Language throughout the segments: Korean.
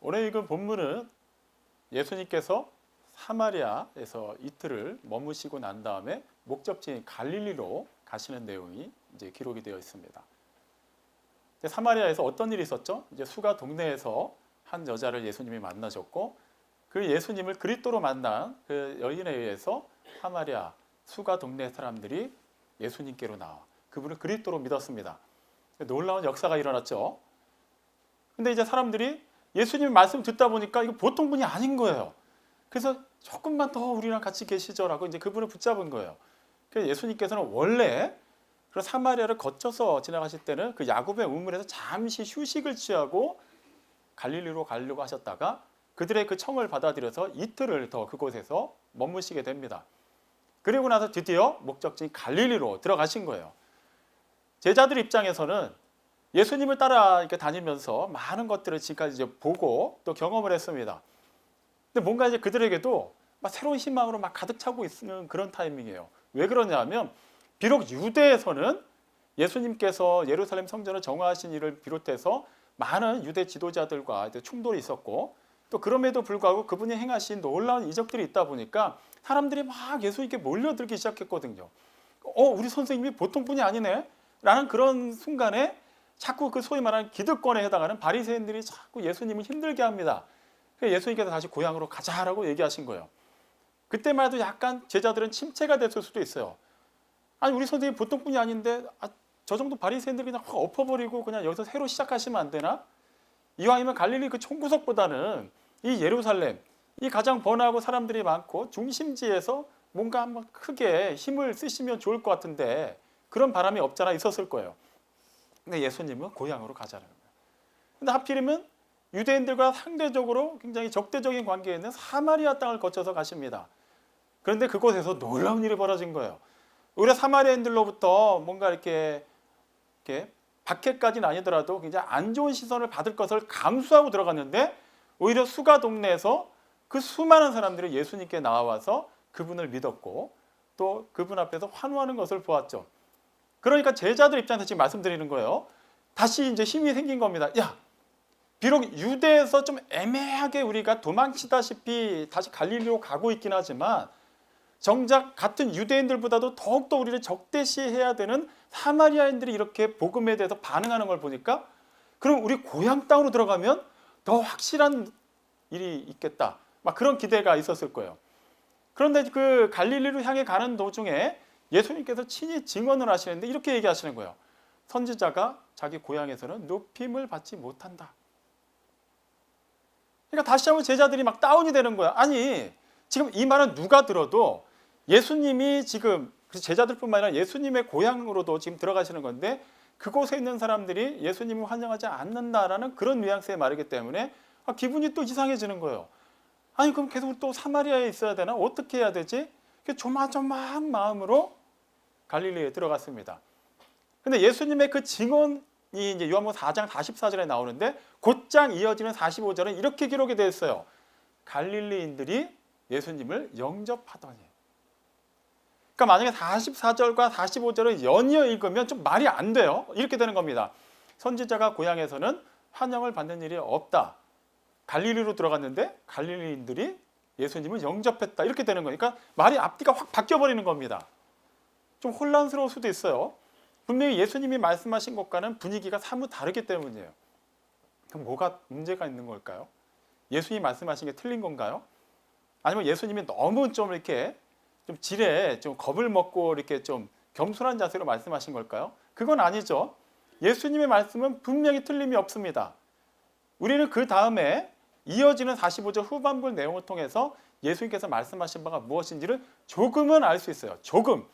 오늘 읽은 본문은 예수님께서 사마리아에서 이틀을 머무시고 난 다음에 목적지인 갈릴리로 가시는 내용이 이제 기록이 되어 있습니다. 사마리아에서 어떤 일이 있었죠? 이제 수가 동네에서 한 여자를 예수님이 만나셨고, 그 예수님을 그리스도로 만난 그 여인에 의해서 사마리아 수가 동네 사람들이 예수님께로 나와 그분을 그리스도로 믿었습니다. 놀라운 역사가 일어났죠. 근데 이제 사람들이 예수님 말씀 듣다 보니까 이거 보통 분이 아닌 거예요. 그래서 조금만 더 우리랑 같이 계시죠라고 이제 그분을 붙잡은 거예요. 그래서 예수님께서는 원래 그 사마리아를 거쳐서 지나가실 때는 그 야곱의 우물에서 잠시 휴식을 취하고 갈릴리로 가려고 하셨다가 그들의 그 청을 받아들여서 이틀을 더 그곳에서 머무시게 됩니다. 그리고 나서 드디어 목적지인 갈릴리로 들어가신 거예요. 제자들 입장에서는 예수님을 따라 이렇게 다니면서 많은 것들을 지금까지 이제 보고 또 경험을 했습니다. 근데 뭔가 이제 그들에게도 막 새로운 희망으로 막 가득 차고 있는 그런 타이밍이에요. 왜 그러냐면 비록 유대에서는 예수님께서 예루살렘 성전을 정화하신 일을 비롯해서 많은 유대 지도자들과 충돌이 있었고, 또 그럼에도 불구하고 그분이 행하신 놀라운 이적들이 있다 보니까 사람들이 막 예수님께 몰려들기 시작했거든요. 우리 선생님이 보통 분이 아니네? 라는 그런 순간에 자꾸 그 소위 말하는 기득권에 해당하는 바리새인들이 자꾸 예수님을 힘들게 합니다. 그래서 예수님께서 다시 고향으로 가자라고 얘기하신 거예요. 그때만 해도 약간 제자들은 침체가 됐을 수도 있어요. 아니 우리 선생님 보통 분이 아닌데 저 정도 바리새인들 그냥 확 엎어버리고 그냥 여기서 새로 시작하시면 안 되나? 이왕이면 갈릴리 그 총구석보다는 이 예루살렘, 이 가장 번화하고 사람들이 많고 중심지에서 뭔가 한번 크게 힘을 쓰시면 좋을 것 같은데 그런 바람이 없잖아 있었을 거예요. 근데 예수님은 고향으로 가자는 거예요. 근데 하필이면 유대인들과 상대적으로 굉장히 적대적인 관계에 있는 사마리아 땅을 거쳐서 가십니다. 그런데 그곳에서 놀라운 일이 벌어진 거예요. 오히려 사마리아인들로부터 뭔가 이렇게 박해까지는 아니더라도 굉장히 안 좋은 시선을 받을 것을 감수하고 들어갔는데 오히려 수가 동네에서 그 수많은 사람들이 예수님께 나와서 그분을 믿었고 또 그분 앞에서 환호하는 것을 보았죠. 그러니까 제자들 입장에서 지금 말씀드리는 거예요. 다시 이제 힘이 생긴 겁니다. 야, 비록 유대에서 좀 애매하게 우리가 도망치다시피 다시 갈릴리로 가고 있긴 하지만 정작 같은 유대인들보다도 더욱더 우리를 적대시해야 되는 사마리아인들이 이렇게 복음에 대해서 반응하는 걸 보니까 그럼 우리 고향 땅으로 들어가면 더 확실한 일이 있겠다. 막 그런 기대가 있었을 거예요. 그런데 그 갈릴리로 향해 가는 도중에 예수님께서 친히 증언을 하시는데 이렇게 얘기하시는 거예요. 선지자가 자기 고향에서는 높임을 받지 못한다. 그러니까 다시 한번 제자들이 막 다운이 되는 거야. 아니 지금 이 말은 누가 들어도 예수님이 지금 제자들뿐만 아니라 예수님의 고향으로도 지금 들어가시는 건데 그곳에 있는 사람들이 예수님을 환영하지 않는다라는 그런 뉘앙스의 말이기 때문에 기분이 또 이상해지는 거예요. 아니 그럼 계속 또 사마리아에 있어야 되나? 어떻게 해야 되지? 조마조마한 마음으로 갈릴리에 들어갔습니다. 근데 예수님의 그 증언이 이제 요한복음 4장 44절에 나오는데 곧장 이어지는 45절은 이렇게 기록이 되어 있어요. 갈릴리인들이 예수님을 영접하더니. 그러니까 만약에 44절과 45절을 연이어 읽으면 좀 말이 안 돼요. 이렇게 되는 겁니다. 선지자가 고향에서는 환영을 받는 일이 없다. 갈릴리로 들어갔는데 갈릴리인들이 예수님을 영접했다. 이렇게 되는 거니까 말이 앞뒤가 확 바뀌어버리는 겁니다. 좀 혼란스러울 수도 있어요. 분명히 예수님이 말씀하신 것과는 분위기가 사뭇 다르기 때문이에요. 그럼 뭐가 문제가 있는 걸까요? 예수님이 말씀하신 게 틀린 건가요? 아니면 예수님이 너무 좀 이렇게 좀 지레 좀 겁을 먹고 이렇게 좀 겸손한 자세로 말씀하신 걸까요? 그건 아니죠. 예수님의 말씀은 분명히 틀림이 없습니다. 우리는 그 다음에 이어지는 45절 후반부 내용을 통해서 예수님께서 말씀하신 바가 무엇인지를 조금은 알 수 있어요. 조금.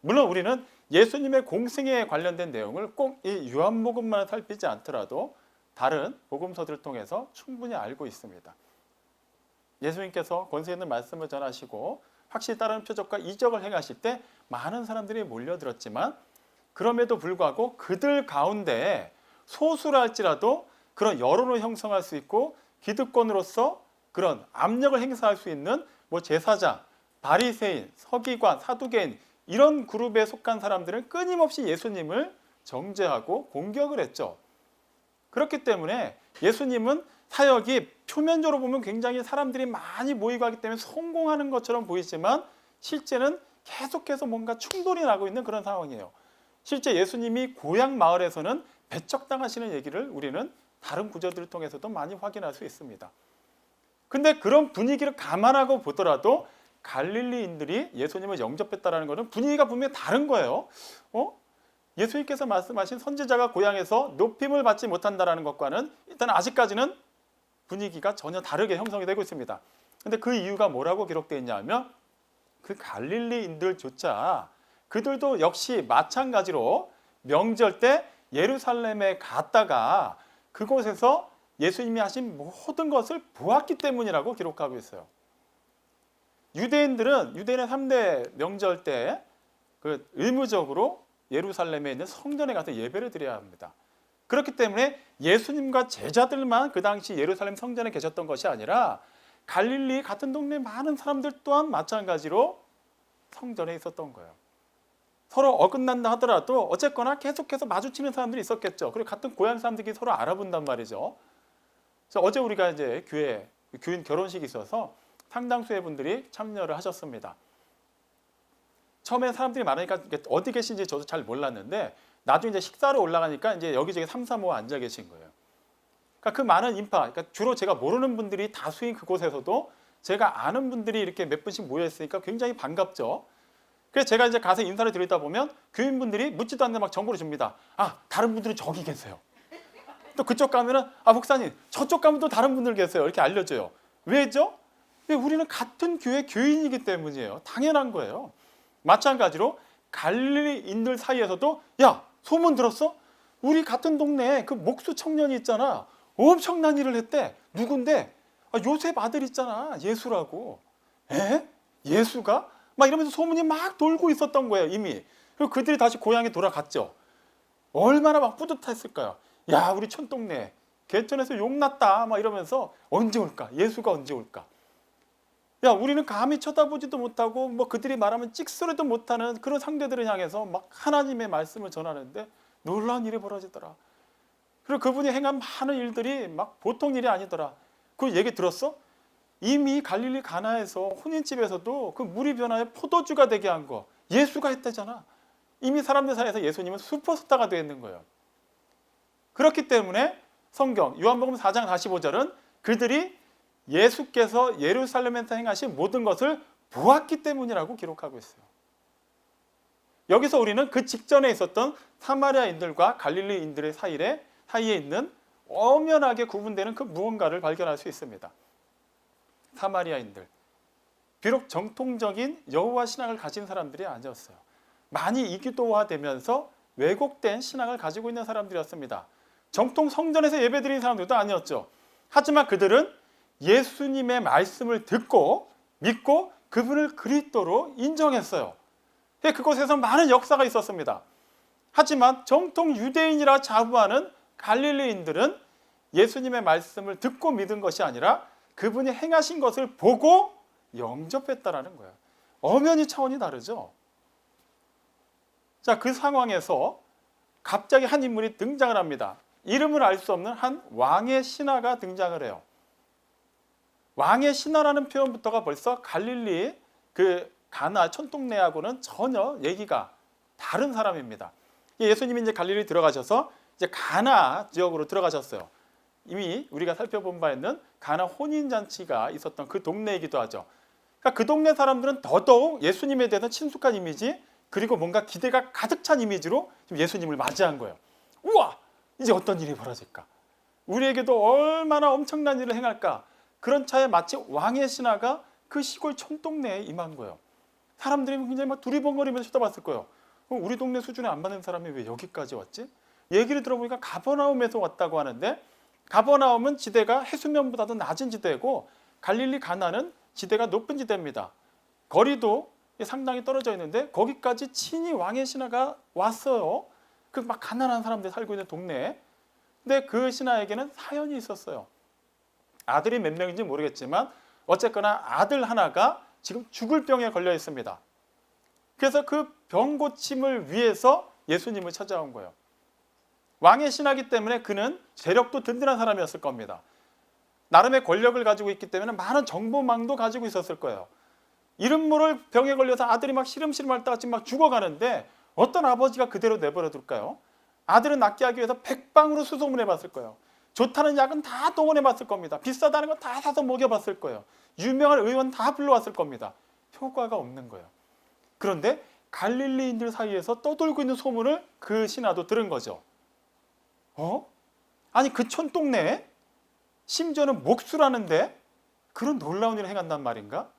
물론 우리는 예수님의 공생애에 관련된 내용을 꼭 이 요한복음만 살피지 않더라도 다른 복음서들을 통해서 충분히 알고 있습니다. 예수님께서 권세 있는 말씀을 전하시고 확실히 따르는 표적과 이적을 행하실 때 많은 사람들이 몰려들었지만 그럼에도 불구하고 그들 가운데 소수라 할지라도 그런 여론을 형성할 수 있고 기득권으로서 그런 압력을 행사할 수 있는 제사장, 바리새인, 서기관, 사두개인 이런 그룹에 속한 사람들은 끊임없이 예수님을 정죄하고 공격을 했죠. 그렇기 때문에 예수님은 사역이 표면적으로 보면 굉장히 사람들이 많이 모이고 하기 때문에 성공하는 것처럼 보이지만 실제는 계속해서 뭔가 충돌이 나고 있는 그런 상황이에요. 실제 예수님이 고향 마을에서는 배척당하시는 얘기를 우리는 다른 구절들을 통해서도 많이 확인할 수 있습니다. 근데 그런 분위기를 감안하고 보더라도 갈릴리인들이 예수님을 영접했다는 것은 분위기가 분명히 다른 거예요. 예수님께서 말씀하신 선지자가 고향에서 높임을 받지 못한다는 것과는 일단 아직까지는 분위기가 전혀 다르게 형성이 되고 있습니다. 근데 그 이유가 뭐라고 기록되어 있냐 하면 그 갈릴리인들조차 그들도 역시 마찬가지로 명절 때 예루살렘에 갔다가 그곳에서 예수님이 하신 모든 것을 보았기 때문이라고 기록하고 있어요. 유대인의 3대 명절 때 그 의무적으로 예루살렘에 있는 성전에 가서 예배를 드려야 합니다. 그렇기 때문에 예수님과 제자들만 그 당시 예루살렘 성전에 계셨던 것이 아니라 갈릴리 같은 동네 많은 사람들 또한 마찬가지로 성전에 있었던 거예요. 서로 어긋난다 하더라도 어쨌거나 계속해서 마주치는 사람들이 있었겠죠. 그리고 같은 고향 사람들끼리 서로 알아본단 말이죠. 그래서 어제 우리가 이제 교인 결혼식이 있어서 상당수의 분들이 참여를 하셨습니다. 처음에 사람들이 많으니까 어디 계신지 저도 잘 몰랐는데 나중에 이제 식사로 올라가니까 이제 여기저기 3, 4, 5 앉아 계신 거예요. 그러니까 그 많은 인파, 그러니까 주로 제가 모르는 분들이 다수인 그곳에서도 제가 아는 분들이 이렇게 몇 분씩 모여 있으니까 굉장히 반갑죠. 그래서 제가 이제 가서 인사를 드리다 보면 교인분들이 묻지도 않는 막 정보를 줍니다. 다른 분들은 저기 계세요. 또 그쪽 가면은 목사님 저쪽 가면 또 다른 분들 계세요. 이렇게 알려줘요. 왜죠? 우리는 같은 교회 교인이기 때문이에요. 당연한 거예요. 마찬가지로 갈릴리인들 사이에서도 야 소문 들었어? 우리 같은 동네에 그 목수 청년이 있잖아. 엄청난 일을 했대. 누군데? 요셉 아들 있잖아. 예수라고. 에? 예수가? 막 이러면서 소문이 막 돌고 있었던 거예요. 이미. 그리고 그들이 다시 고향에 돌아갔죠. 얼마나 막 뿌듯했을까요? 야 우리 촌동네 개천에서 용났다. 막 이러면서 언제 올까? 예수가 언제 올까? 야 우리는 감히 쳐다보지도 못하고 뭐 그들이 말하면 찍소리도 못하는 그런 상대들을 향해서 막 하나님의 말씀을 전하는데 놀라운 일이 벌어지더라. 그리고 그분이 행한 많은 일들이 막 보통 일이 아니더라. 그 얘기 들었어? 이미 갈릴리 가나에서 혼인집에서도 그 물이 변하여 포도주가 되게 한 거 예수가 했다잖아. 이미 사람들 사이에서 예수님은 슈퍼스타가 되어 있는 거예요. 그렇기 때문에 성경 요한복음 4장 45절은 그들이 예수께서 예루살렘에서 행하신 모든 것을 보았기 때문이라고 기록하고 있어요. 여기서 우리는 그 직전에 있었던 사마리아인들과 갈릴리인들의 사이에 있는 엄연하게 구분되는 그 무언가를 발견할 수 있습니다. 사마리아인들, 비록 정통적인 여호와 신앙을 가진 사람들이 아니었어요. 많이 이교도화되면서 왜곡된 신앙을 가지고 있는 사람들이었습니다. 정통 성전에서 예배드리는 사람들도 아니었죠. 하지만 그들은 예수님의 말씀을 듣고 믿고 그분을 그리스도로 인정했어요. 그곳에서 많은 역사가 있었습니다. 하지만 정통 유대인이라 자부하는 갈릴리인들은 예수님의 말씀을 듣고 믿은 것이 아니라 그분이 행하신 것을 보고 영접했다라는 거예요. 엄연히 차원이 다르죠. 자, 그 상황에서 갑자기 한 인물이 등장을 합니다. 이름을 알 수 없는 한 왕의 신하가 등장을 해요. 왕의 신하라는 표현부터가 벌써 갈릴리 그 가나 촌동네하고는 전혀 얘기가 다른 사람입니다. 예수님이 이제 갈릴리 들어가셔서 이제 가나 지역으로 들어가셨어요. 이미 우리가 살펴본 바 있는 가나 혼인잔치가 있었던 그 동네이기도 하죠. 그러니까 그 동네 사람들은 더더욱 예수님에 대해서 친숙한 이미지 그리고 뭔가 기대가 가득 찬 이미지로 예수님을 맞이한 거예요. 우와! 이제 어떤 일이 벌어질까? 우리에게도 얼마나 엄청난 일을 행할까? 그런 차에 마치 왕의 신하가 그 시골 촌동네에 임한 거예요. 사람들이 굉장히 막 두리번거리면서 쳐다봤을 거예요. 우리 동네 수준에 안 맞는 사람이 왜 여기까지 왔지? 얘기를 들어보니까 가버나움에서 왔다고 하는데 가버나움은 지대가 해수면보다도 낮은 지대고 갈릴리 가나는 지대가 높은 지대입니다. 거리도 상당히 떨어져 있는데 거기까지 친히 왕의 신하가 왔어요. 그 막 가난한 사람들이 살고 있는 동네에. 근데 그 신하에게는 사연이 있었어요. 아들이 몇 명인지 모르겠지만 어쨌거나 아들 하나가 지금 죽을 병에 걸려 있습니다. 그래서 그 병 고침을 위해서 예수님을 찾아온 거예요. 왕의 신하기 때문에 그는 재력도 든든한 사람이었을 겁니다. 나름의 권력을 가지고 있기 때문에 많은 정보망도 가지고 있었을 거예요. 이름 모를 병에 걸려서 아들이 막 시름시름 앓다가 지금 막 죽어가는데 어떤 아버지가 그대로 내버려 둘까요? 아들은 낫게 하기 위해서 백방으로 수소문해 봤을 거예요. 좋다는 약은 다 동원해 봤을 겁니다. 비싸다는 거 다 사서 먹여봤을 거예요. 유명한 의원 다 불러왔을 겁니다. 효과가 없는 거예요. 그런데 갈릴리인들 사이에서 떠돌고 있는 소문을 그 신하도 들은 거죠. 아니 그 촌동네에 심지어는 목수라는데 그런 놀라운 일을 행한단 말인가?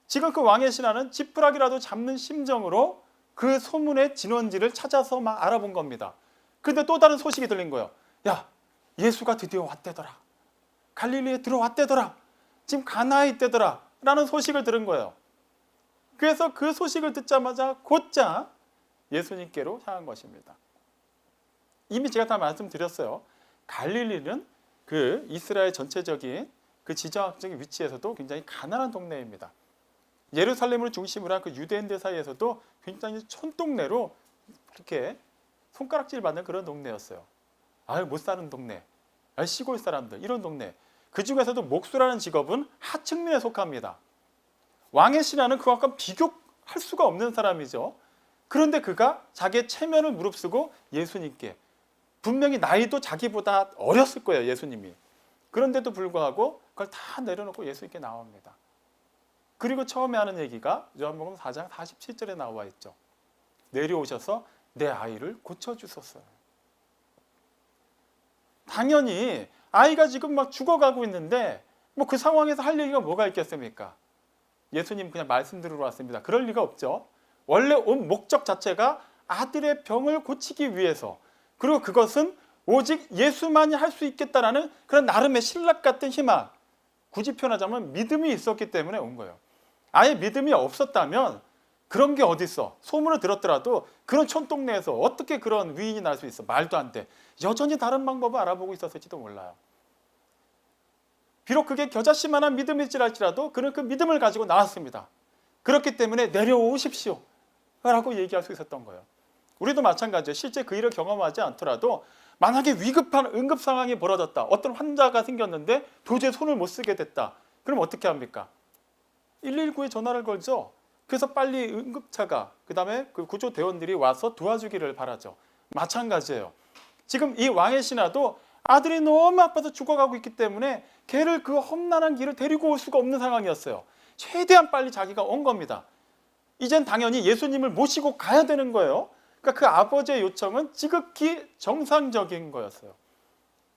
지금 그 왕의 신하는 지푸라기라도 잡는 심정으로 그 소문의 진원지를 찾아서 막 알아본 겁니다. 근데 또 다른 소식이 들린 거예요. 야, 예수가 드디어 왔대더라. 갈릴리에 들어왔대더라. 지금 가나에 있대더라. 라는 소식을 들은 거예요. 그래서 그 소식을 듣자마자 곧장 예수님께로 향한 것입니다. 이미 제가 다 말씀드렸어요. 갈릴리는 그 이스라엘 전체적인 그 지정학적인 위치에서도 굉장히 가난한 동네입니다. 예루살렘을 중심으로 한 그 유대인들 사이에서도 굉장히 촌동네로 이렇게 손가락질 받는 그런 동네였어요. 못 사는 동네, 시골 사람들 이런 동네. 그 중에서도 목수라는 직업은 하층민에 속합니다. 왕의 신하는 그것과 비교할 수가 없는 사람이죠. 그런데 그가 자기의 체면을 무릅쓰고 예수님께, 분명히 나이도 자기보다 어렸을 거예요, 예수님이. 그런데도 불구하고 그걸 다 내려놓고 예수님께 나옵니다. 그리고 처음에 하는 얘기가 요한복음 4장 47절에 나와 있죠. 내려오셔서 내 아이를 고쳐주셨어요. 당연히 아이가 지금 막 죽어가고 있는데 뭐 그 상황에서 할 얘기가 뭐가 있겠습니까? 예수님 그냥 말씀 들으러 왔습니다. 그럴 리가 없죠. 원래 온 목적 자체가 아들의 병을 고치기 위해서, 그리고 그것은 오직 예수만이 할 수 있겠다라는 그런 나름의 신락 같은 희망, 굳이 표현하자면 믿음이 있었기 때문에 온 거예요. 아예 믿음이 없었다면 그런 게 어딨어. 소문을 들었더라도 그런 촌동네에서 어떻게 그런 위인이 날 수 있어. 말도 안 돼. 여전히 다른 방법을 알아보고 있었을지도 몰라요. 비록 그게 겨자씨만한 믿음일지랄지라도 그는 그 믿음을 가지고 나왔습니다. 그렇기 때문에 내려오십시오 라고 얘기할 수 있었던 거예요. 우리도 마찬가지예요. 실제 그 일을 경험하지 않더라도 만약에 위급한 응급 상황이 벌어졌다. 어떤 환자가 생겼는데 도저히 손을 못 쓰게 됐다. 그럼 어떻게 합니까? 119에 전화를 걸죠. 그래서 빨리 응급차가, 그 다음에 그 구조대원들이 와서 도와주기를 바라죠. 마찬가지예요. 지금 이 왕의 신하도 아들이 너무 아파서 죽어가고 있기 때문에 걔를 그 험난한 길을 데리고 올 수가 없는 상황이었어요. 최대한 빨리 자기가 온 겁니다. 이젠 당연히 예수님을 모시고 가야 되는 거예요. 그러니까 그 아버지의 요청은 지극히 정상적인 거였어요.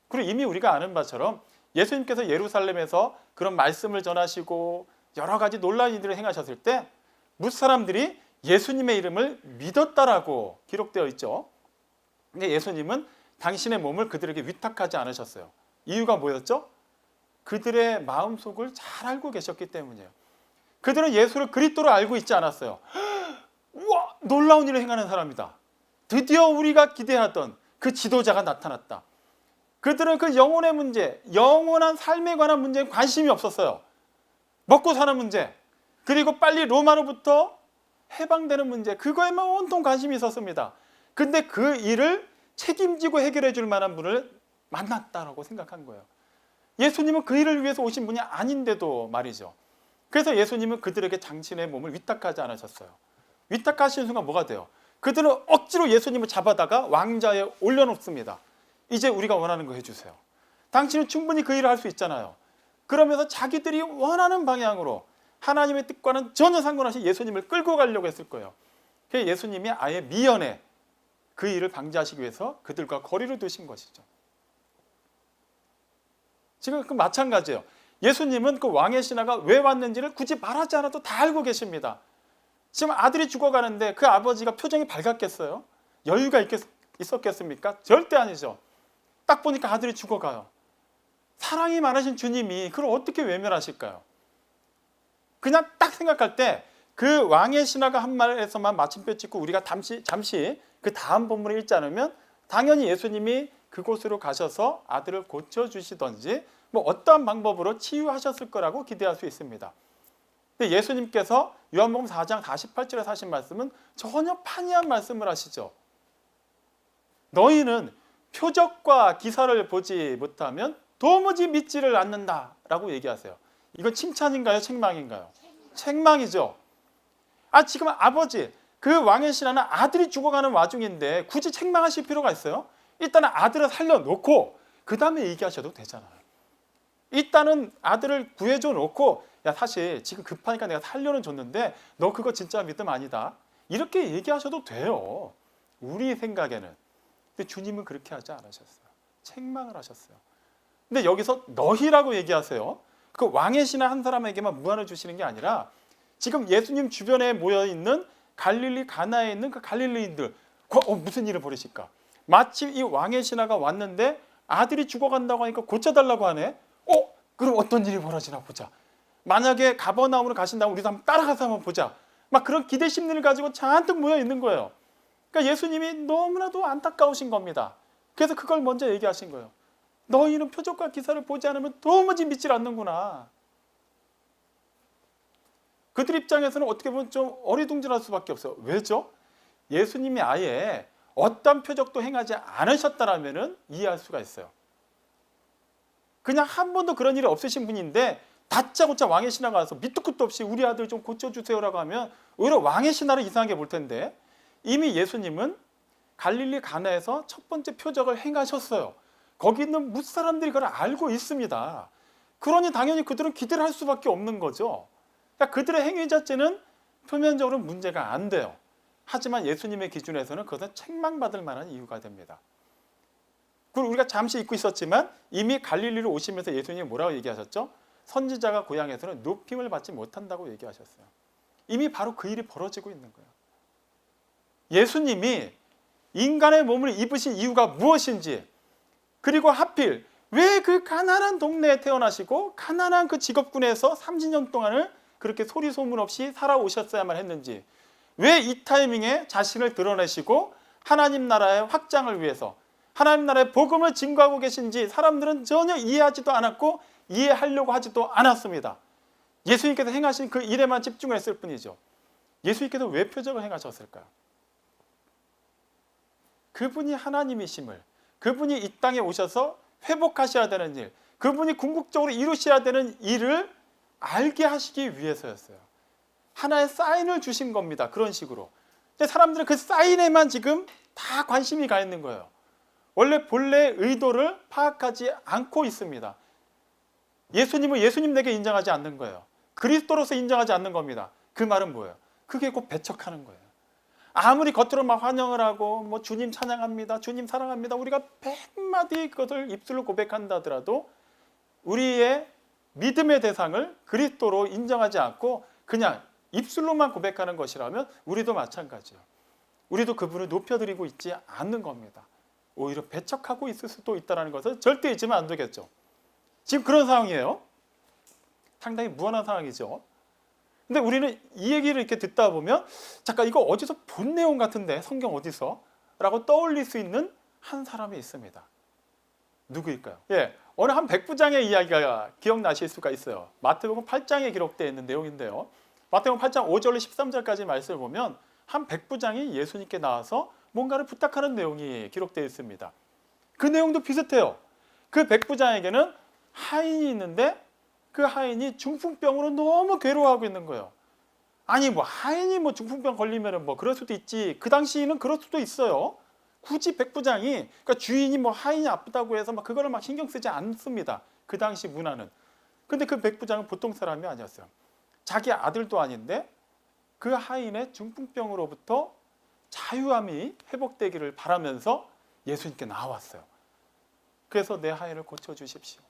그리고 이미 우리가 아는 바처럼 예수님께서 예루살렘에서 그런 말씀을 전하시고 여러 가지 놀라운 일들을 행하셨을 때 무사람들이 예수님의 이름을 믿었다라고 기록되어 있죠. 근데 예수님은 당신의 몸을 그들에게 위탁하지 않으셨어요. 이유가 뭐였죠? 그들의 마음속을 잘 알고 계셨기 때문이에요. 그들은 예수를 그리스도로 알고 있지 않았어요. 우와, 놀라운 일을 행하는 사람이다. 드디어 우리가 기대하던 그 지도자가 나타났다. 그들은 그 영혼의 문제, 영원한 삶에 관한 문제에 관심이 없었어요. 먹고 사는 문제, 그리고 빨리 로마로부터 해방되는 문제, 그거에만 온통 관심이 있었습니다. 근데 그 일을 책임지고 해결해 줄 만한 분을 만났다라고 생각한 거예요. 예수님은 그 일을 위해서 오신 분이 아닌데도 말이죠. 그래서 예수님은 그들에게 당신의 몸을 위탁하지 않으셨어요. 위탁하신 순간 뭐가 돼요? 그들은 억지로 예수님을 잡아다가 왕좌에 올려놓습니다. 이제 우리가 원하는 거 해주세요. 당신은 충분히 그 일을 할 수 있잖아요. 그러면서 자기들이 원하는 방향으로 하나님의 뜻과는 전혀 상관없이 예수님을 끌고 가려고 했을 거예요. 그래서 예수님이 아예 미연에 그 일을 방지하시기 위해서 그들과 거리를 두신 것이죠. 지금 그 마찬가지예요. 예수님은 그 왕의 신하가 왜 왔는지를 굳이 말하지 않아도 다 알고 계십니다. 지금 아들이 죽어가는데 그 아버지가 표정이 밝았겠어요? 여유가 있었겠습니까? 절대 아니죠. 딱 보니까 아들이 죽어가요. 사랑이 많으신 주님이 그걸 어떻게 외면하실까요? 그냥 딱 생각할 때 그 왕의 신하가 한 말에서만 마침표 찍고 우리가 잠시 그 다음 본문을 읽지 않으면 당연히 예수님이 그곳으로 가셔서 아들을 고쳐주시던지 뭐 어떠한 방법으로 치유하셨을 거라고 기대할 수 있습니다. 근데 예수님께서 요한복음 4장 48절에 하신 말씀은 전혀 판이한 말씀을 하시죠. 너희는 표적과 기사를 보지 못하면 도무지 믿지를 않는다라고 얘기하세요. 이건 칭찬인가요? 책망인가요? 책망이죠. 지금 아버지, 그 왕의 신하는 아들이 죽어가는 와중인데 굳이 책망하실 필요가 있어요? 일단은 아들을 살려놓고 그 다음에 얘기하셔도 되잖아요. 일단은 아들을 구해줘 놓고, 야 사실 지금 급하니까 내가 살려는 줬는데 너 그거 진짜 믿음 아니다, 이렇게 얘기하셔도 돼요. 우리 생각에는. 근데 주님은 그렇게 하지 않으셨어요. 책망을 하셨어요. 근데 여기서 너희라고 얘기하세요. 그 왕의 신하 한 사람에게만 무한을 주시는 게 아니라 지금 예수님 주변에 모여있는 갈릴리 가나에 있는 그 갈릴리인들, 무슨 일을 벌이실까? 마치 이 왕의 신하가 왔는데 아들이 죽어간다고 하니까 고쳐달라고 하네. 그럼 어떤 일이 벌어지나 보자. 만약에 가버나움으로 가신다면 우리도 한번 따라가서 한번 보자. 막 그런 기대 심리를 가지고 잔뜩 모여 있는 거예요. 그러니까 예수님이 너무나도 안타까우신 겁니다. 그래서 그걸 먼저 얘기하신 거예요. 너희는 표적과 기사를 보지 않으면 도무지 믿질 않는구나. 그들 입장에서는 어떻게 보면 좀 어리둥절할 수밖에 없어요. 왜죠? 예수님이 아예 어떤 표적도 행하지 않으셨다라면 이해할 수가 있어요. 그냥 한 번도 그런 일이 없으신 분인데 다짜고짜 왕의 신하가 와서 밑도 끝도 없이 우리 아들 좀 고쳐주세요라고 하면 오히려 왕의 신하를 이상하게 볼 텐데, 이미 예수님은 갈릴리 가나에서 첫 번째 표적을 행하셨어요. 거기 있는 무사람들이 그걸 알고 있습니다. 그러니 당연히 그들은 기대를 할 수밖에 없는 거죠. 그러니까 그들의 행위 자체는 표면적으로 문제가 안 돼요. 하지만 예수님의 기준에서는 그것은 책망받을 만한 이유가 됩니다. 그리고 우리가 잠시 잊고 있었지만 이미 갈릴리로 오시면서 예수님이 뭐라고 얘기하셨죠? 선지자가 고향에서는 높임을 받지 못한다고 얘기하셨어요. 이미 바로 그 일이 벌어지고 있는 거예요. 예수님이 인간의 몸을 입으신 이유가 무엇인지, 그리고 하필 왜 그 가난한 동네에 태어나시고 가난한 그 직업군에서 30년 동안을 그렇게 소리 소문 없이 살아오셨어야만 했는지, 왜 이 타이밍에 자신을 드러내시고 하나님 나라의 확장을 위해서 하나님 나라의 복음을 증거하고 계신지 사람들은 전혀 이해하지도 않았고 이해하려고 하지도 않았습니다. 예수님께서 행하신 그 일에만 집중을 했을 뿐이죠. 예수님께서 왜 표적을 행하셨을까요? 그분이 하나님이심을, 그분이 이 땅에 오셔서 회복하셔야 되는 일, 그분이 궁극적으로 이루셔야 되는 일을 알게 하시기 위해서였어요. 하나의 사인을 주신 겁니다. 그런 식으로. 근데 사람들은 그 사인에만 지금 다 관심이 가 있는 거예요. 원래 본래 의도를 파악하지 않고 있습니다. 예수님을 예수님에게 인정하지 않는 거예요. 그리스도로서 인정하지 않는 겁니다. 그 말은 뭐예요? 그게 곧 배척하는 거예요. 아무리 겉으로 막 환영을 하고 뭐 주님 찬양합니다, 주님 사랑합니다, 우리가 100마디 그것을 입술로 고백한다 하더라도 우리의 믿음의 대상을 그리스도로 인정하지 않고 그냥 입술로만 고백하는 것이라면 우리도 마찬가지예요. 우리도 그분을 높여드리고 있지 않는 겁니다. 오히려 배척하고 있을 수도 있다는 것을 절대 잊으면 안 되겠죠. 지금 그런 상황이에요. 상당히 무한한 상황이죠. 근데 우리는 이 얘기를 이렇게 듣다 보면 잠깐 이거 어디서 본 내용 같은데, 성경 어디서? 라고 떠올릴 수 있는 한 사람이 있습니다. 누구일까요? 어느 한 백부장의 이야기가 기억나실 수가 있어요. 마태복음 8장에 기록되어 있는 내용인데요. 마태복음 8장 5절로 13절까지 말씀을 보면 한 백부장이 예수님께 나와서 뭔가를 부탁하는 내용이 기록되어 있습니다. 그 내용도 비슷해요. 그 백부장에게는 하인이 있는데 그 하인이 중풍병으로 너무 괴로워하고 있는 거예요. 아니 뭐 하인이 뭐 중풍병 걸리면 뭐 그럴 수도 있지. 그 당시에는 그럴 수도 있어요. 굳이 백부장이, 그러니까 주인이 뭐 하인이 아프다고 해서 막 그거를 막 신경 쓰지 않습니다. 그 당시 문화는. 근데 그 백부장은 보통 사람이 아니었어요. 자기 아들도 아닌데 그 하인의 중풍병으로부터 자유함이 회복되기를 바라면서 예수님께 나왔어요. 그래서 내 하인을 고쳐주십시오.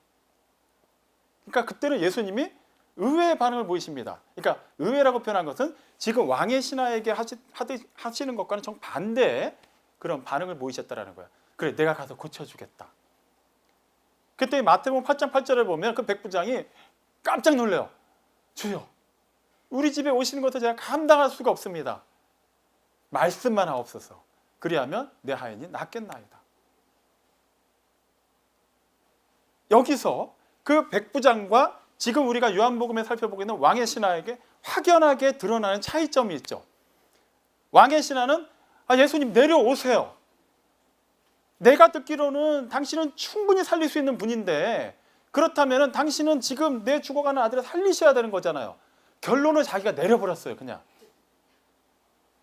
그러니까 그때는 예수님이 의외의 반응을 보이십니다. 그러니까 의외라고 표현한 것은 지금 왕의 신하에게 하시는 것과는 정반대의 그런 반응을 보이셨다는 거예요. 그래, 내가 가서 고쳐주겠다. 그때 마태복음 8장 8절을 보면 그 백부장이 깜짝 놀래요. 주여, 우리 집에 오시는 것을 제가 감당할 수가 없습니다. 말씀만 하옵소서. 그리하면 내 하인이 낫겠나이다. 여기서 그 백부장과 지금 우리가 요한복음에 살펴보고 있는 왕의 신하에게 확연하게 드러나는 차이점이 있죠. 왕의 신하는 예수님 내려오세요. 내가 듣기로는 당신은 충분히 살릴 수 있는 분인데 그렇다면 당신은 지금 내 죽어가는 아들을 살리셔야 되는 거잖아요. 결론을 자기가 내려버렸어요. 그냥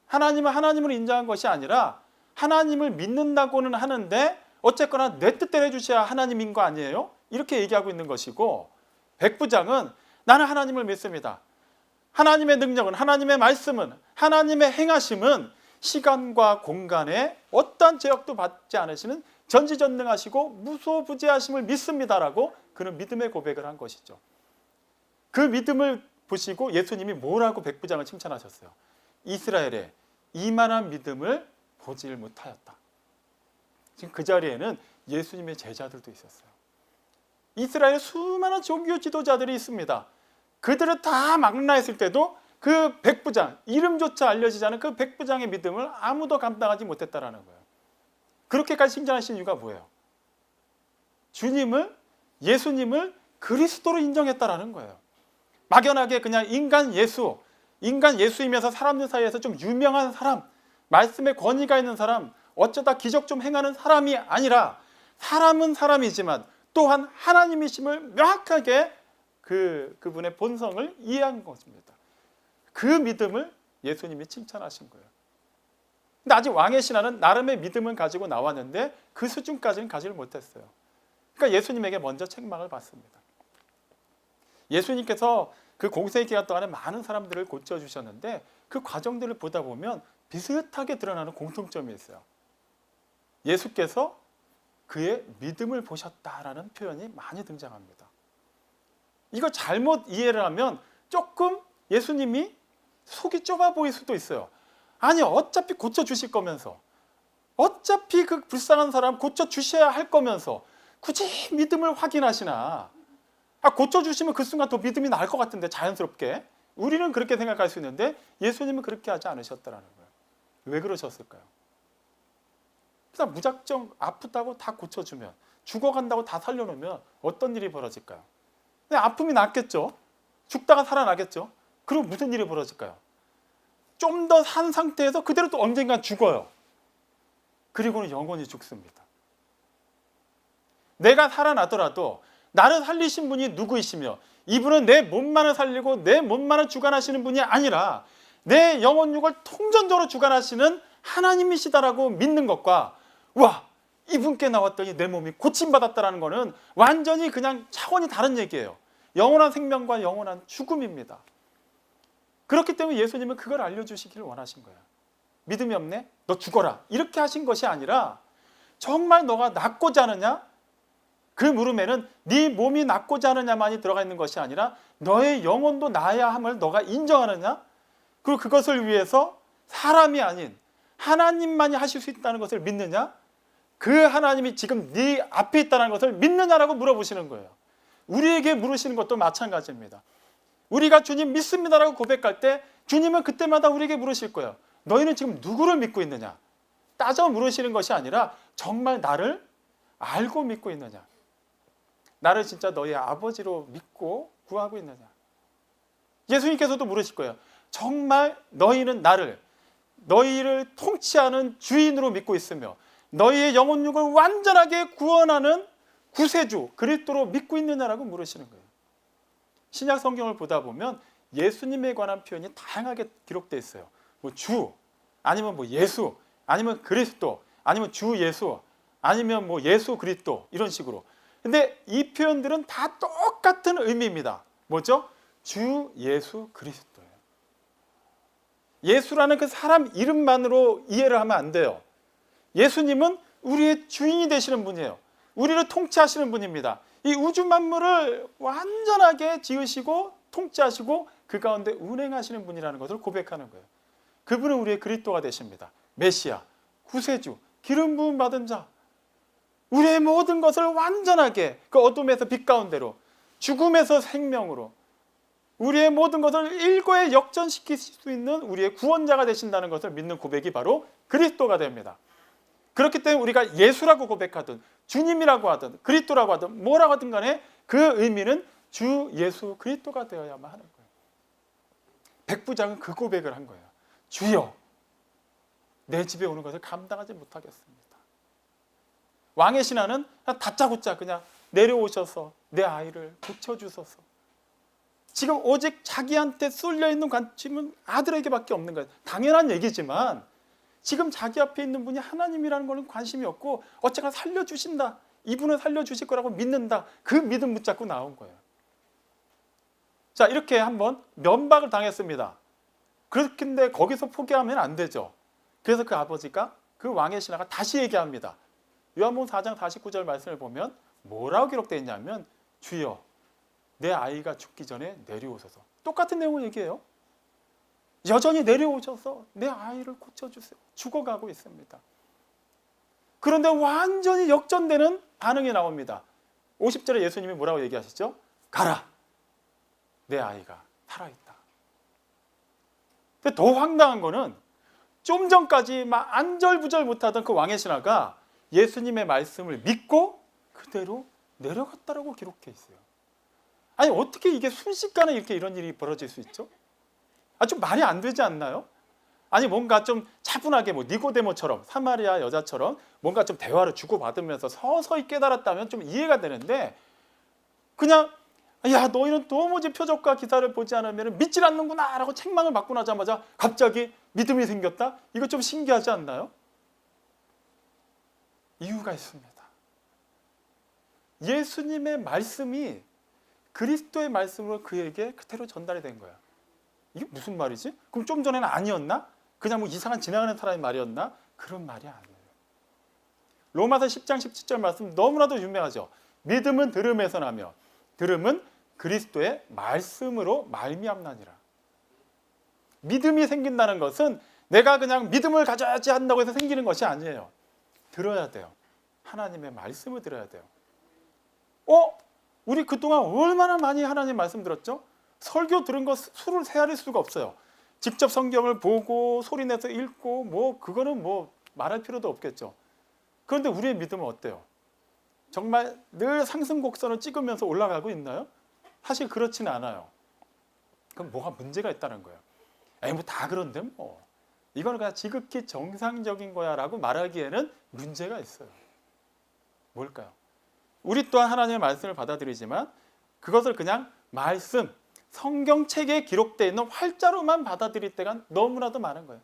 하나님은 하나님을 인정한 것이 아니라 하나님을 믿는다고는 하는데 어쨌거나 내 뜻대로 해주셔야 하나님인 거 아니에요? 이렇게 얘기하고 있는 것이고, 백부장은 나는 하나님을 믿습니다. 하나님의 능력은, 하나님의 말씀은, 하나님의 행하심은 시간과 공간에 어떠한 제약도 받지 않으시는 전지전능하시고 무소부재하심을 믿습니다라고 그는 믿음의 고백을 한 것이죠. 그 믿음을 보시고 예수님이 뭐라고 백부장을 칭찬하셨어요? 이스라엘에 이만한 믿음을 보질 못하였다. 지금 그 자리에는 예수님의 제자들도 있었어요. 이스라엘에 수많은 종교 지도자들이 있습니다. 그들은 다 망라했을 때도 그 백부장, 이름조차 알려지지 않은 그 백부장의 믿음을 아무도 감당하지 못했다라는 거예요. 그렇게까지 칭찬하신 이유가 뭐예요? 예수님을 그리스도로 인정했다라는 거예요. 막연하게 그냥 인간 예수이면서 사람들 사이에서 좀 유명한 사람, 말씀에 권위가 있는 사람, 어쩌다 기적 좀 행하는 사람이 아니라 사람은 사람이지만 또한 하나님이심을 명확하게 그분의 본성을 이해한 것입니다. 그 믿음을 예수님이 칭찬하신 거예요. 근데 아직 왕의 신하는 나름의 믿음을 가지고 나왔는데 그 수준까지는 가지를 못했어요. 그러니까 예수님에게 먼저 책망을 받습니다. 예수님께서 그 공생의 기간 동안에 많은 사람들을 고쳐주셨는데 그 과정들을 보다 보면 비슷하게 드러나는 공통점이 있어요. 예수께서 그의 믿음을 보셨다라는 표현이 많이 등장합니다. 이거 잘못 이해를 하면 조금 예수님이 속이 좁아 보일 수도 있어요. 아니 어차피 고쳐주실 거면서, 어차피 그 불쌍한 사람 고쳐주셔야 할 거면서 굳이 믿음을 확인하시나. 고쳐주시면 그 순간 더 믿음이 나을 것 같은데, 자연스럽게 우리는 그렇게 생각할 수 있는데 예수님은 그렇게 하지 않으셨다라는 거예요. 왜 그러셨을까요? 그냥 무작정 아프다고 다 고쳐주면, 죽어간다고 다 살려놓으면 어떤 일이 벌어질까요? 그냥 아픔이 낫겠죠. 죽다가 살아나겠죠. 그럼 무슨 일이 벌어질까요? 좀 더 산 상태에서 그대로 또 언젠간 죽어요. 그리고는 영원히 죽습니다. 내가 살아나더라도 나를 살리신 분이 누구이시며 이분은 내 몸만을 살리고 내 몸만을 주관하시는 분이 아니라 내 영혼육을 통전적으로 주관하시는 하나님이시다라고 믿는 것과, 와, 이분께 나왔더니 내 몸이 고침받았다라는 것은 완전히 그냥 차원이 다른 얘기예요. 영원한 생명과 영원한 죽음입니다. 그렇기 때문에 예수님은 그걸 알려주시기를 원하신 거예요. 믿음이 없네? 너 죽어라. 이렇게 하신 것이 아니라 정말 너가 낫고자 하느냐? 그 물음에는 네 몸이 낫고자 하느냐만이 들어가 있는 것이 아니라 너의 영혼도 나아야 함을 너가 인정하느냐? 그리고 그것을 위해서 사람이 아닌 하나님만이 하실 수 있다는 것을 믿느냐? 그 하나님이 지금 네 앞에 있다는 것을 믿느냐라고 물어보시는 거예요. 우리에게 물으시는 것도 마찬가지입니다. 우리가 주님 믿습니다라고 고백할 때 주님은 그때마다 우리에게 물으실 거예요. 너희는 지금 누구를 믿고 있느냐? 따져 물으시는 것이 아니라 정말 나를 알고 믿고 있느냐? 나를 진짜 너희 아버지로 믿고 구하고 있느냐? 예수님께서도 물으실 거예요. 정말 너희는 너희를 통치하는 주인으로 믿고 있으며 너희의 영혼육을 완전하게 구원하는 구세주 그리스도로 믿고 있느냐라고 물으시는 거예요. 신약 성경을 보다 보면 예수님에 관한 표현이 다양하게 기록되어 있어요. 뭐 주, 아니면 뭐 예수, 아니면 그리스도, 아니면 주 예수, 아니면 뭐 예수 그리스도, 이런 식으로. 근데 이 표현들은 다 똑같은 의미입니다. 뭐죠? 주 예수 그리스도예요. 예수라는 그 사람 이름만으로 이해를 하면 안 돼요. 예수님은 우리의 주인이 되시는 분이에요. 우리를 통치하시는 분입니다. 이 우주 만물을 완전하게 지으시고 통치하시고 그 가운데 운행하시는 분이라는 것을 고백하는 거예요. 그분은 우리의 그리스도가 되십니다. 메시아, 구세주, 기름 부음 받은 자, 우리의 모든 것을 완전하게 그 어둠에서 빛 가운데로, 죽음에서 생명으로, 우리의 모든 것을 일거에 역전시킬 수 있는 우리의 구원자가 되신다는 것을 믿는 고백이 바로 그리스도가 됩니다. 그렇기 때문에 우리가 예수라고 고백하든 주님이라고 하든 그리스도라고 하든 뭐라고 하든 간에 그 의미는 주 예수 그리스도가 되어야만 하는 거예요. 백부장은 그 고백을 한 거예요. 주여, 내 집에 오는 것을 감당하지 못하겠습니다. 왕의 신하는 다짜고짜 그냥 내려오셔서 내 아이를 고쳐주소서. 지금 오직 자기한테 쏠려있는 관심은 아들에게밖에 없는 거예요. 당연한 얘기지만 지금 자기 앞에 있는 분이 하나님이라는 거는 관심이 없고 어쨌거나 살려주신다, 이분은 살려주실 거라고 믿는다, 그 믿음 붙잡고 나온 거예요. 자, 이렇게 한번 면박을 당했습니다. 그렇긴데 거기서 포기하면 안 되죠. 그래서 그 아버지가 그 왕의 신하가 다시 얘기합니다. 요한복음 4장 49절 말씀을 보면 뭐라고 기록되어 있냐면 주여 내 아이가 죽기 전에 내려오소서. 똑같은 내용을 얘기해요. 여전히 내려오셔서 내 아이를 고쳐주세요. 죽어가고 있습니다. 그런데 완전히 역전되는 반응이 나옵니다. 50절에 예수님이 뭐라고 얘기하시죠? 가라, 내 아이가 살아있다. 근데 더 황당한 거는 좀 전까지 막 안절부절 못하던 그 왕의 신하가 예수님의 말씀을 믿고 그대로 내려갔다라고 기록해 있어요. 아니 어떻게 이게 순식간에 이렇게 이런 일이 벌어질 수 있죠? 좀 말이 안 되지 않나요? 아니 뭔가 좀 차분하게 뭐 니고데모처럼 사마리아 여자처럼 뭔가 좀 대화를 주고받으면서 서서히 깨달았다면 좀 이해가 되는데 그냥 야 너희는 도무지 표적과 기사를 보지 않으면 믿질 않는구나 라고 책망을 받고 나자마자 갑자기 믿음이 생겼다? 이거 좀 신기하지 않나요? 이유가 있습니다. 예수님의 말씀이 그리스도의 말씀으로 그에게 그대로 전달이 된 거야. 이게 무슨 말이지? 그럼 좀 전에는 아니었나? 그냥 뭐 이상한 지나가는 사람의 말이었나? 그런 말이 아니에요. 로마서 10장 17절 말씀 너무나도 유명하죠. 믿음은 들음에서 나며 들음은 그리스도의 말씀으로 말미암나니라. 믿음이 생긴다는 것은 내가 그냥 믿음을 가져야지 한다고 해서 생기는 것이 아니에요. 들어야 돼요. 하나님의 말씀을 들어야 돼요. 우리 그동안 얼마나 많이 하나님 말씀 들었죠? 설교 들은 거 수를 헤아릴 수가 없어요. 직접 성경을 보고 소리내서 읽고 뭐 그거는 뭐 말할 필요도 없겠죠. 그런데 우리의 믿음은 어때요? 정말 늘 상승곡선을 찍으면서 올라가고 있나요? 사실 그렇지는 않아요. 그럼 뭐가 문제가 있다는 거예요. 뭐 다 그런데 뭐 이거는 그냥 지극히 정상적인 거야 라고 말하기에는 문제가 있어요. 뭘까요? 우리 또한 하나님의 말씀을 받아들이지만 그것을 그냥 말씀, 성경책에 기록되어 있는 활자로만 받아들일 때가 너무나도 많은 거예요.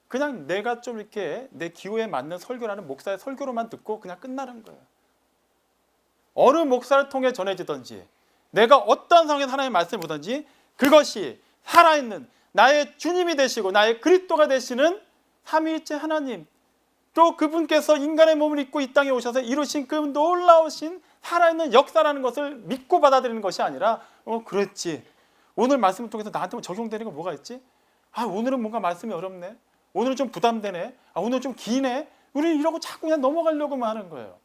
그냥 내가 좀 이렇게 내 기호에 맞는 설교라는 목사의 설교로만 듣고 그냥 끝나는 거예요. 어느 목사를 통해 전해지든지 내가 어떤 상황에서 하나님의 말씀을 보든지 그것이 살아있는 나의 주님이 되시고 나의 그리스도가 되시는 삼위일체 하나님, 또 그분께서 인간의 몸을 입고 이 땅에 오셔서 이루신 그 놀라우신 살아있는 역사라는 것을 믿고 받아들이는 것이 아니라 그랬지, 오늘 말씀을 통해서 나한테 적용되는 거 뭐가 있지? 오늘은 뭔가 말씀이 어렵네, 오늘은 좀 부담되네, 오늘 좀 기네, 우리는 이러고 자꾸 그냥 넘어가려고만 하는 거예요.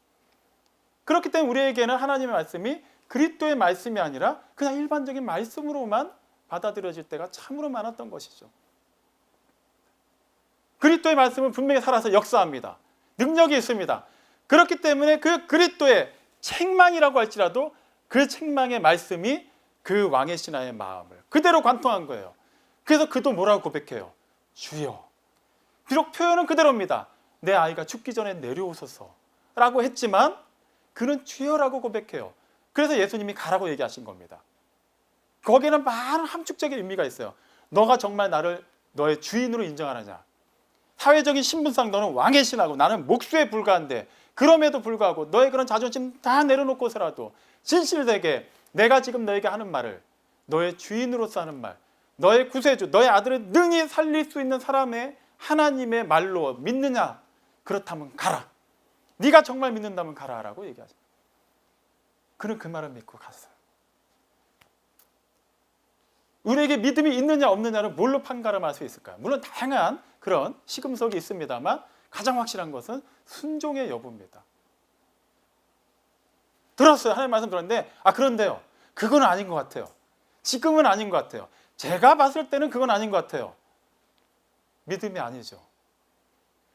그렇기 때문에 우리에게는 하나님의 말씀이 그리스도의 말씀이 아니라 그냥 일반적인 말씀으로만 받아들여질 때가 참으로 많았던 것이죠. 그리스도의 말씀은 분명히 살아서 역사합니다. 능력이 있습니다. 그렇기 때문에 그 그리스도의 책망이라고 할지라도 그 책망의 말씀이 그 왕의 신하의 마음을 그대로 관통한 거예요. 그래서 그도 뭐라고 고백해요? 주여. 비록 표현은 그대로입니다. 내 아이가 죽기 전에 내려오소서 라고 했지만 그는 주여라고 고백해요. 그래서 예수님이 가라고 얘기하신 겁니다. 거기에는 많은 함축적인 의미가 있어요. 너가 정말 나를 너의 주인으로 인정하느냐? 사회적인 신분상 너는 왕의 신하고 나는 목수에 불과한데 그럼에도 불구하고 너의 그런 자존심 다 내려놓고서라도 진실되게 내가 지금 너에게 하는 말을 너의 주인으로서 하는 말, 너의 구세주, 너의 아들을 능히 살릴 수 있는 사람의 하나님의 말로 믿느냐? 그렇다면 가라. 네가 정말 믿는다면 가라라고 얘기하죠. 그는 그 말을 믿고 갔어요. 우리에게 믿음이 있느냐 없느냐를 뭘로 판가름할 수 있을까요? 물론 다양한 그런 시금석이 있습니다만 가장 확실한 것은 순종의 여부입니다. 들었어요. 하나님 말씀 들었는데 그런데요, 그건 아닌 것 같아요. 지금은 아닌 것 같아요. 제가 봤을 때는 그건 아닌 것 같아요. 믿음이 아니죠.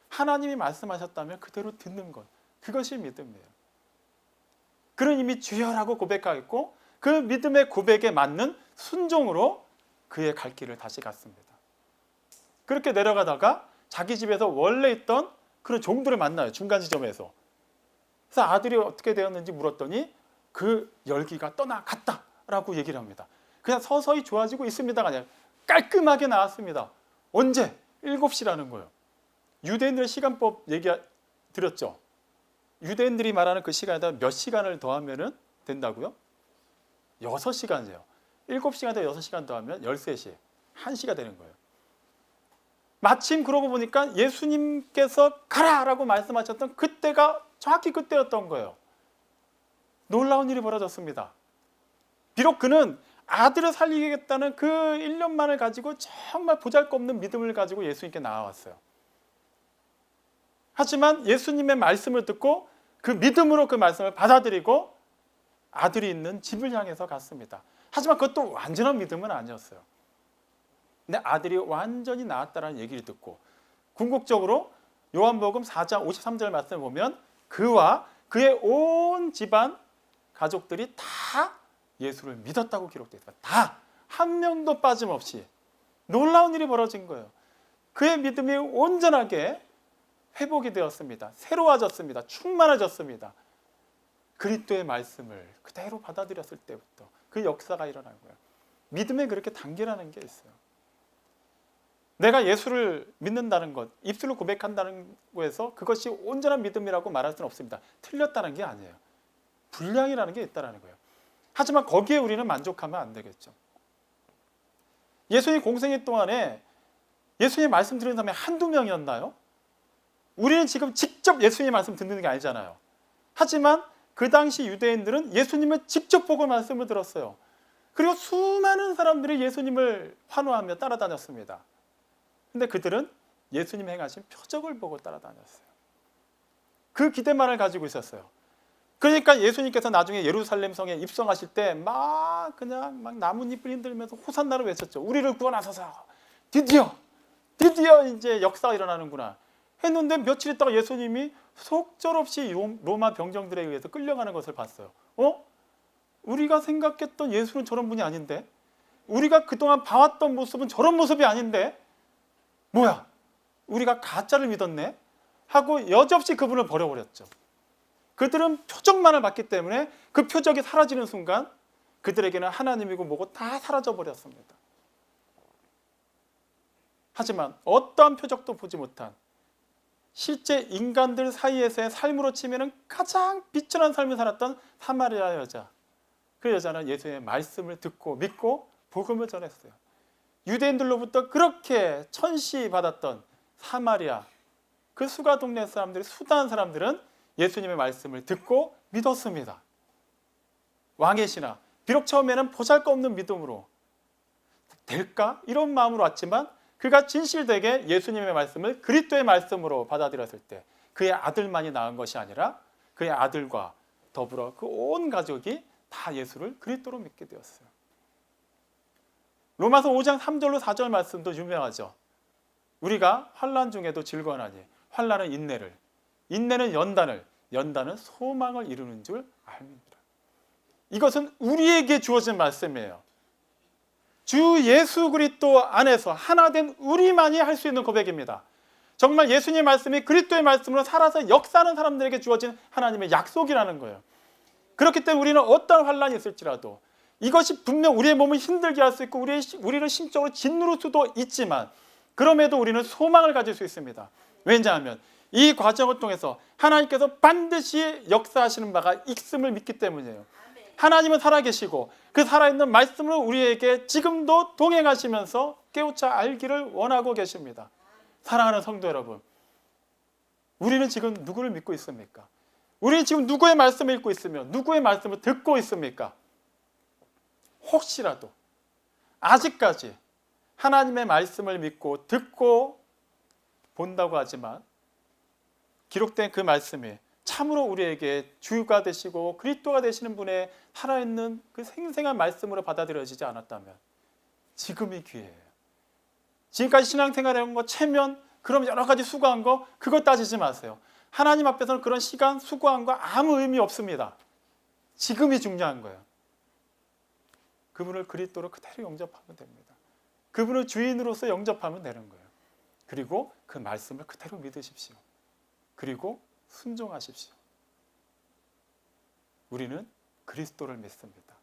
하나님이 말씀하셨다면 그대로 듣는 것, 그것이 믿음이에요. 그는 이미 주여라고 고백하였고 그 믿음의 고백에 맞는 순종으로 그의 갈 길을 다시 갔습니다. 그렇게 내려가다가 자기 집에서 원래 있던 그런 종들을 만나요. 중간 지점에서. 그래서 아들이 어떻게 되었는지 물었더니 그 열기가 떠나갔다라고 얘기를 합니다. 그냥 서서히 좋아지고 있습니다가 아니라 깔끔하게 나왔습니다. 언제? 7시라는 거예요. 유대인들의 시간법 얘기 드렸죠. 유대인들이 말하는 그 시간에다 몇 시간을 더하면 된다고요? 6시간이에요. 7시간에다 6시간 더하면 13시, 1시가 되는 거예요. 마침 그러고 보니까 예수님께서 가라라고 말씀하셨던 그때가 정확히 그때였던 거예요. 놀라운 일이 벌어졌습니다. 비록 그는 아들을 살리겠다는 그 1년만을 가지고 정말 보잘것없는 믿음을 가지고 예수님께 나아왔어요. 하지만 예수님의 말씀을 듣고 그 믿음으로 그 말씀을 받아들이고 아들이 있는 집을 향해서 갔습니다. 하지만 그것도 완전한 믿음은 아니었어요. 근데 아들이 완전히 나았다는 얘기를 듣고 궁극적으로 요한복음 4장 53절 말씀을 보면 그와 그의 온 집안 가족들이 다 예수를 믿었다고 기록되어 있습니다. 다 한 명도 빠짐없이 놀라운 일이 벌어진 거예요. 그의 믿음이 온전하게 회복이 되었습니다. 새로워졌습니다. 충만해졌습니다. 그리스도의 말씀을 그대로 받아들였을 때부터 그 역사가 일어난 거예요. 믿음에 그렇게 단계라는 게 있어요. 내가 예수를 믿는다는 것, 입술로 고백한다는 거에서 그것이 온전한 믿음이라고 말할 수는 없습니다. 틀렸다는 게 아니에요. 분량이라는 게 있다는 거예요. 하지만 거기에 우리는 만족하면 안 되겠죠. 예수님 공생애 동안에 예수님 말씀 듣는 사람이 한두 명이었나요? 우리는 지금 직접 예수님 말씀 듣는 게 아니잖아요. 하지만 그 당시 유대인들은 예수님을 직접 보고 말씀을 들었어요. 그리고 수많은 사람들이 예수님을 환호하며 따라다녔습니다. 근데 그들은 예수님 행하신 표적을 보고 따라다녔어요. 그 기대만을 가지고 있었어요. 그러니까 예수님께서 나중에 예루살렘 성에 입성하실 때 막 나뭇잎을 흔들면서 호산나를 외쳤죠. 우리를 구원하소서. 드디어 이제 역사가 일어나는구나 했는데 며칠 있다가 예수님이 속절없이 로마 병정들에 의해서 끌려가는 것을 봤어요. 우리가 생각했던 예수는 저런 분이 아닌데, 우리가 그동안 봐왔던 모습은 저런 모습이 아닌데, 뭐야? 우리가 가짜를 믿었네? 하고 여지없이 그분을 버려버렸죠. 그들은 표적만을 봤기 때문에 그 표적이 사라지는 순간 그들에게는 하나님이고 뭐고 다 사라져버렸습니다. 하지만 어떠한 표적도 보지 못한 실제 인간들 사이에서의 삶으로 치면 가장 비천한 삶을 살았던 사마리아 여자, 그 여자는 예수의 말씀을 듣고 믿고 복음을 전했어요. 유대인들로부터 그렇게 천시받았던 사마리아, 그 수가 동네 사람들이, 수다한 사람들은 예수님의 말씀을 듣고 믿었습니다. 왕의 신하, 비록 처음에는 보잘것없는 믿음으로 될까? 이런 마음으로 왔지만 그가 진실되게 예수님의 말씀을 그리스도의 말씀으로 받아들였을 때 그의 아들만이 낳은 것이 아니라 그의 아들과 더불어 그 온 가족이 다 예수를 그리스도로 믿게 되었어요. 로마서 5장 3절로 4절 말씀도 유명하죠. 우리가 환난 중에도 즐거워하니 환난은 인내를, 인내는 연단을, 연단은 소망을 이루는 줄 압니다. 이것은 우리에게 주어진 말씀이에요. 주 예수 그리스도 안에서 하나 된 우리만이 할 수 있는 고백입니다. 정말 예수님의 말씀이 그리스도의 말씀으로 살아서 역사하는 사람들에게 주어진 하나님의 약속이라는 거예요. 그렇기 때문에 우리는 어떤 환난이 있을지라도 이것이 분명 우리의 몸을 힘들게 할 수 있고 우리를 심적으로 짓누를 수도 있지만 그럼에도 우리는 소망을 가질 수 있습니다. 왜냐하면 이 과정을 통해서 하나님께서 반드시 역사하시는 바가 있음을 믿기 때문이에요. 하나님은 살아계시고 그 살아있는 말씀을 우리에게 지금도 동행하시면서 깨우쳐 알기를 원하고 계십니다. 사랑하는 성도 여러분, 우리는 지금 누구를 믿고 있습니까? 우리는 지금 누구의 말씀을 읽고 있으며 누구의 말씀을 듣고 있습니까? 혹시라도 아직까지 하나님의 말씀을 믿고 듣고 본다고 하지만 기록된 그 말씀이 참으로 우리에게 주가 되시고 그리스도가 되시는 분의 살아있는 그 생생한 말씀으로 받아들여지지 않았다면 지금이 기회예요. 지금까지 신앙생활해온 거 체면, 그럼 여러 가지 수고한 거 그거 따지지 마세요. 하나님 앞에서는 그런 시간 수고한 거 아무 의미 없습니다. 지금이 중요한 거예요. 그분을 그리스도로 그대로 영접하면 됩니다. 그분을 주인으로서 영접하면 되는 거예요. 그리고 그 말씀을 그대로 믿으십시오. 그리고 순종하십시오. 우리는 그리스도를 믿습니다.